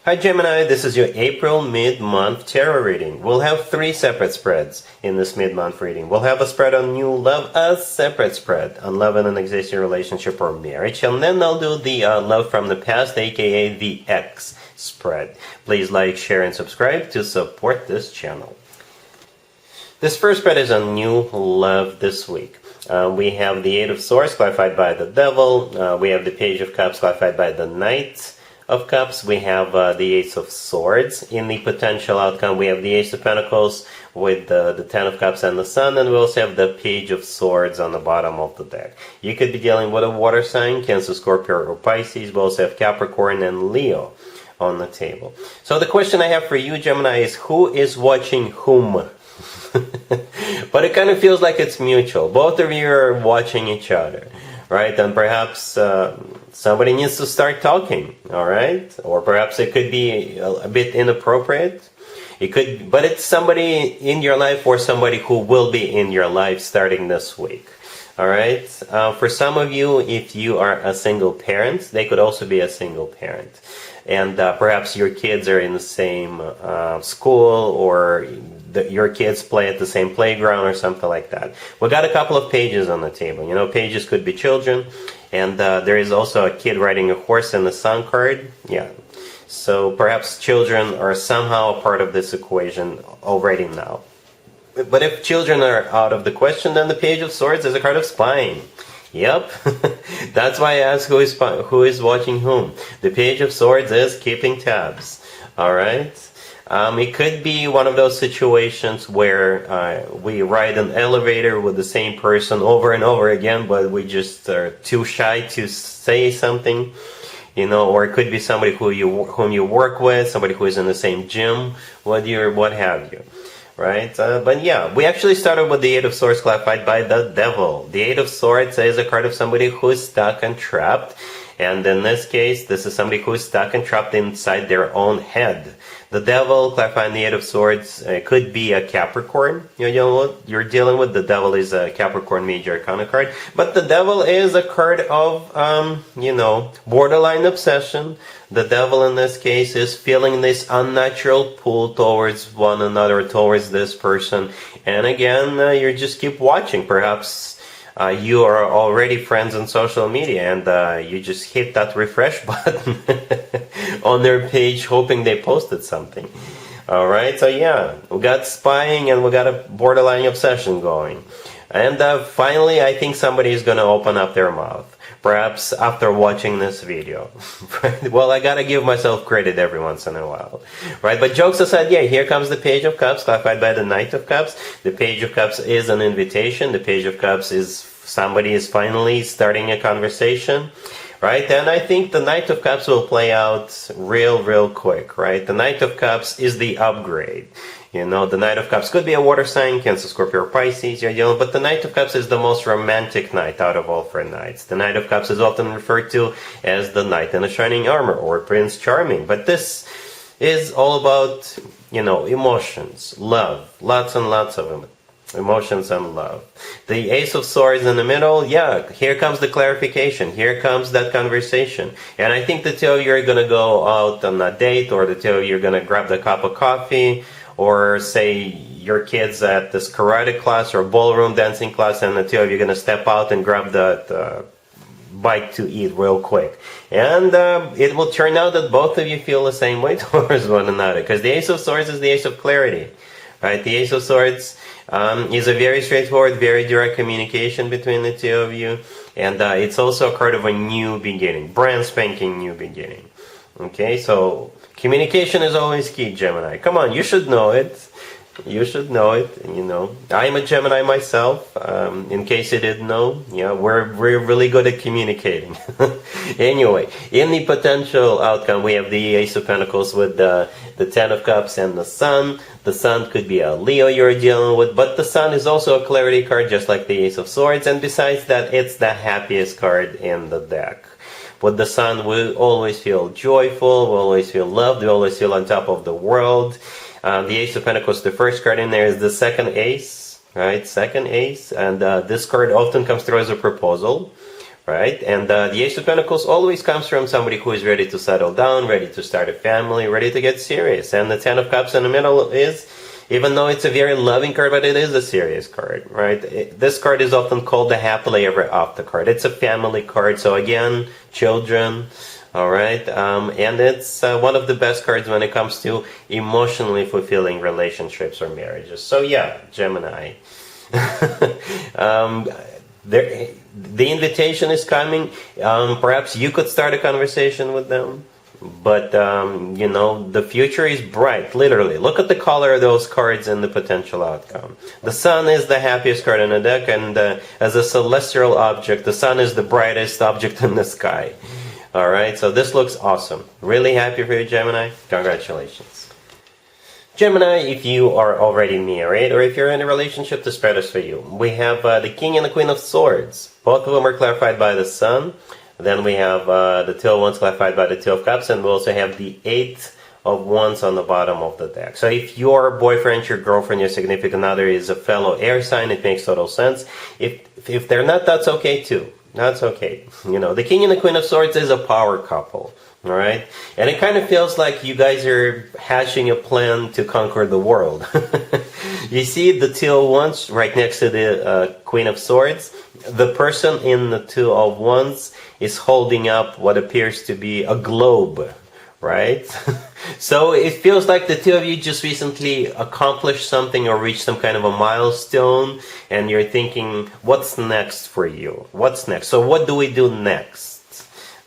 Hi Gemini, this is your April mid-month tarot reading. We'll have 3 separate spreads in this mid-month reading. We'll have a spread on new love, a separate spread on love in an existing relationship or marriage, and then I'll do the love from the past, aka the X spread. Please like, share, and subscribe to support this channel. This first spread is on new love this week. We have the Eight of Swords clarified by the Devil. We have the Page of Cups clarified by the Knight of Cups. We have the Ace of Swords. In the potential outcome, we have the Ace of Pentacles with the Ten of Cups and the Sun, and we also have the Page of Swords on the bottom of the deck. You could be dealing with a water sign, Cancer, Scorpio, or Pisces. We also have Capricorn and Leo on the table. So the question I have for you, Gemini, is who is watching whom? But it kind of feels like it's mutual. Both of you are watching each other, right? And perhaps somebody needs to start talking, all right? Or perhaps it could be a bit inappropriate. It could, but it's somebody in your life or somebody who will be in your life starting this week. All right. For some of you, if you are a single parent, they could also be a single parent, and perhaps your kids are in the same school, or your kids play at the same playground or something like that. We got a couple of pages on the table. You know, pages could be children, and there is also a kid riding a horse in the Sun card. Yeah. So perhaps children are somehow a part of this equation already now. But if children are out of the question, then the Page of Swords is a card of spying. Yep, that's why I asked who is watching whom. The Page of Swords is keeping tabs. All right. It could be one of those situations where we ride an elevator with the same person over and over again, but we just are too shy to say something. You know, or it could be somebody whom you work with, somebody who is in the same gym, what have you. Right? But yeah, we actually started with the Eight of Swords clarified by the Devil. The Eight of Swords is a card of somebody who is stuck and trapped. And in this case, this is somebody who is stuck and trapped inside their own head. The Devil, clarifying the Eight of Swords, could be a Capricorn. You're dealing with. The Devil is a Capricorn major arcana card. But the Devil is a card of, borderline obsession. The Devil in this case is feeling this unnatural pull towards one another, towards this person. And again, you just keep watching. Perhaps you are already friends on social media, and you just hit that refresh button on their page hoping they posted something. Alright, so yeah, we got spying and we got a borderline obsession going. And finally, I think somebody is going to open up their mouth. Perhaps after watching this video. Well, I gotta give myself credit every once in a while. Right, but jokes aside, yeah, here comes the Page of Cups, clarified by the Knight of Cups. The Page of Cups is an invitation. The Page of Cups is somebody is finally starting a conversation. Right, and I think the Knight of Cups will play out real quick, right? The Knight of Cups is the upgrade. You know, the Knight of Cups could be a water sign, Cancer, Scorpio, or Pisces, but the Knight of Cups is the most romantic knight out of all 4 knights. The Knight of Cups is often referred to as the Knight in the Shining Armor, or Prince Charming. But this is all about, emotions, love, lots and lots of them. Emotions and love. The Ace of Swords in the middle, yeah, here comes the clarification. Here comes that conversation. And I think the two of you are going to go out on a date, or the two of you are going to grab the cup of coffee, or say your kids at this karate class or ballroom dancing class, and the two of you are going to step out and grab that bite to eat real quick. And it will turn out that both of you feel the same way towards one another, because the Ace of Swords is the Ace of Clarity. Right? The Ace of Swords is a very straightforward, very direct communication between the two of you. And it's also a card of a new beginning, brand spanking new beginning. Okay, so communication is always key, Gemini. Come on, you should know it. You should know it, I'm a Gemini myself, in case you didn't know. Yeah, we're really good at communicating. Anyway, in the potential outcome, we have the Ace of Pentacles with the Ten of Cups and the Sun. The Sun could be a Leo you're dealing with, but the Sun is also a clarity card, just like the Ace of Swords, and besides that, it's the happiest card in the deck. With the Sun, we always feel joyful, we always feel loved, we always feel on top of the world. The Ace of Pentacles, the first card in there, is the second ace, right? Second ace, and this card often comes through as a proposal, right? And the Ace of Pentacles always comes from somebody who is ready to settle down, ready to start a family, ready to get serious. And the Ten of Cups in the middle is, even though it's a very loving card, but it is a serious card, right? This card is often called the happily ever after card. It's a family card, so again, children, all right? And it's one of the best cards when it comes to emotionally fulfilling relationships or marriages. So yeah, Gemini. The invitation is coming. Perhaps you could start a conversation with them. But, you know, the future is bright, literally. Look at the color of those cards and the potential outcome. The sun is the happiest card in the deck, and as a celestial object, the sun is the brightest object in the sky. All right, so this looks awesome. Really happy for you, Gemini. Congratulations. Gemini, if you are already married or if you're in a relationship, the spread is for you. We have the King and the Queen of Swords. Both of them are clarified by the sun. Then we have the Two of Wands clarified by the Two of Cups, and we also have the Eight of Wands on the bottom of the deck. So if your boyfriend, your girlfriend, your significant other is a fellow air sign, it makes total sense. If they're not, that's okay too. That's okay. You know, the King and the Queen of Swords is a power couple. All right, and it kind of feels like you guys are hatching a plan to conquer the world. You see the Two of Wands right next to the Queen of Swords. The person in the Two of Wands is holding up what appears to be a globe, right? So it feels like the two of you just recently accomplished something or reached some kind of a milestone, and you're thinking, what's next for you? What's next? So what do we do next?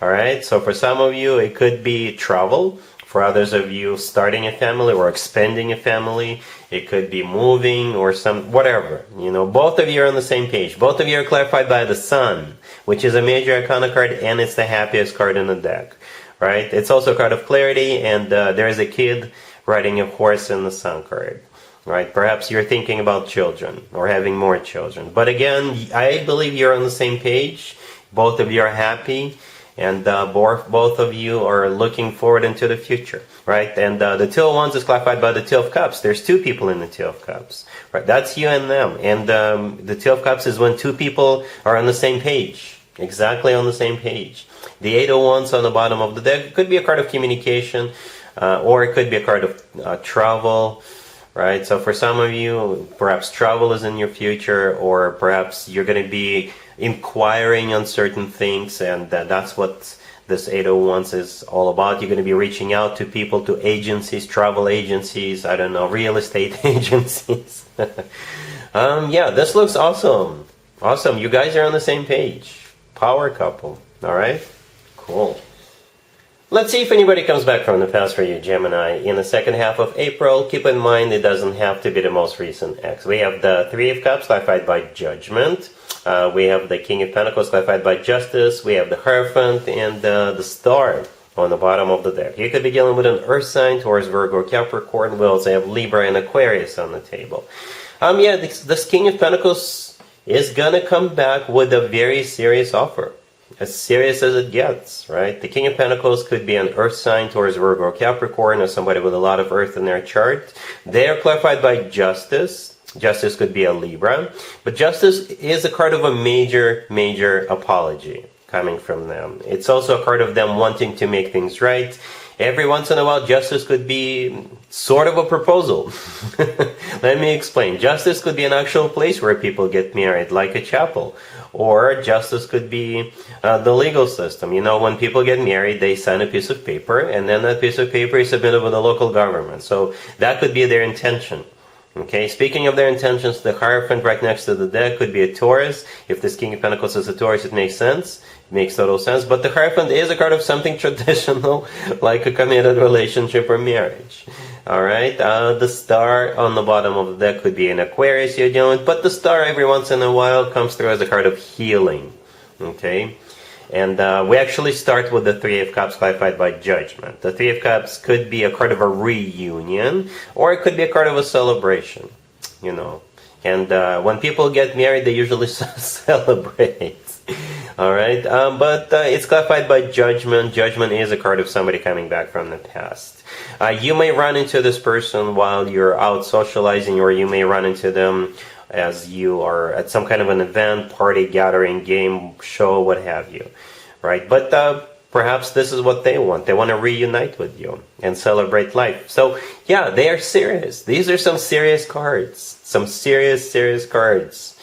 All right, so for some of you, it could be travel. For others of you, starting a family or expanding a family. It could be moving or whatever. You know, both of you are on the same page. Both of you are clarified by the sun, which is a major arcana card, and it's the happiest card in the deck, right? It's also a card of clarity, and there is a kid riding a horse in the sun card, right? Perhaps you're thinking about children or having more children. But again, I believe you're on the same page. Both of you are happy. And both of you are looking forward into the future, right? And the Two of Wands is clarified by the Two of Cups. There's two people in the Two of Cups, right? That's you and them. And the Two of Cups is when two people are on the same page, exactly on the same page. The Eight of Wands on the bottom of the deck could be a card of communication, or it could be a card of travel, right? So for some of you, perhaps travel is in your future, or perhaps you're going to be inquiring on certain things, and that's what this 801 is all about. You're going to be reaching out to people, to agencies, travel agencies, I don't know, real estate agencies. Yeah, this looks awesome. Awesome. You guys are on the same page. Power couple. All right? Cool. Let's see if anybody comes back from the past for you, Gemini, in the second half of April. Keep in mind, it doesn't have to be the most recent ex. We have the Three of Cups, clarified by Judgment. We have the King of Pentacles, clarified by Justice. We have the Hierophant and the Star on the bottom of the deck. You could be dealing with an Earth sign, Taurus, Virgo, Capricorn. We also have Libra and Aquarius on the table. Yeah, this King of Pentacles is gonna come back with a very serious offer. As serious as it gets, right? The King of Pentacles could be an Earth sign, Taurus, Virgo, or Capricorn, or somebody with a lot of Earth in their chart. They are clarified by Justice. Justice could be a Libra. But Justice is a card of a major apology coming from them. It's also a card of them wanting to make things right. Every once in a while, Justice could be sort of a proposal. Let me explain. Justice could be an actual place where people get married, like a chapel. Or Justice could be the legal system. You know, when people get married, they sign a piece of paper, and then that piece of paper is submitted with the local government. So that could be their intention. Okay, speaking of their intentions, the Hierophant right next to the deck could be a Taurus. If this King of Pentacles is a Taurus, it makes sense. It makes total sense. But the Hierophant is a card of something traditional, like a committed relationship or marriage. Alright, the Star on the bottom of the deck could be an Aquarius you're dealing with, but the Star every once in a while comes through as a card of healing. Okay, and we actually start with the Three of Cups, clarified by Judgment. The Three of Cups could be a card of a reunion, or it could be a card of a celebration, you know. And when people get married, they usually celebrate. Alright, but it's clarified by Judgment. Judgment is a card of somebody coming back from the past. You may run into this person while you're out socializing, or you may run into them as you are at some kind of an event, party, gathering, game, show, what have you, right? But perhaps this is what they want. They want to reunite with you and celebrate life. So yeah, they are serious. These are some serious cards. Some serious cards,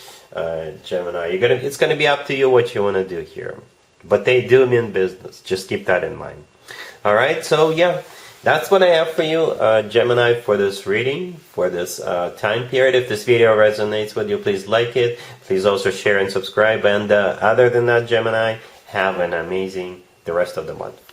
Gemini. It's gonna be up to you what you want to do here. But they do mean business. Just keep that in mind. All right. So yeah, that's what I have for you, Gemini, for this reading, for this time period. If this video resonates with you, please like it. Please also share and subscribe. And other than that, Gemini, have an amazing the rest of the month.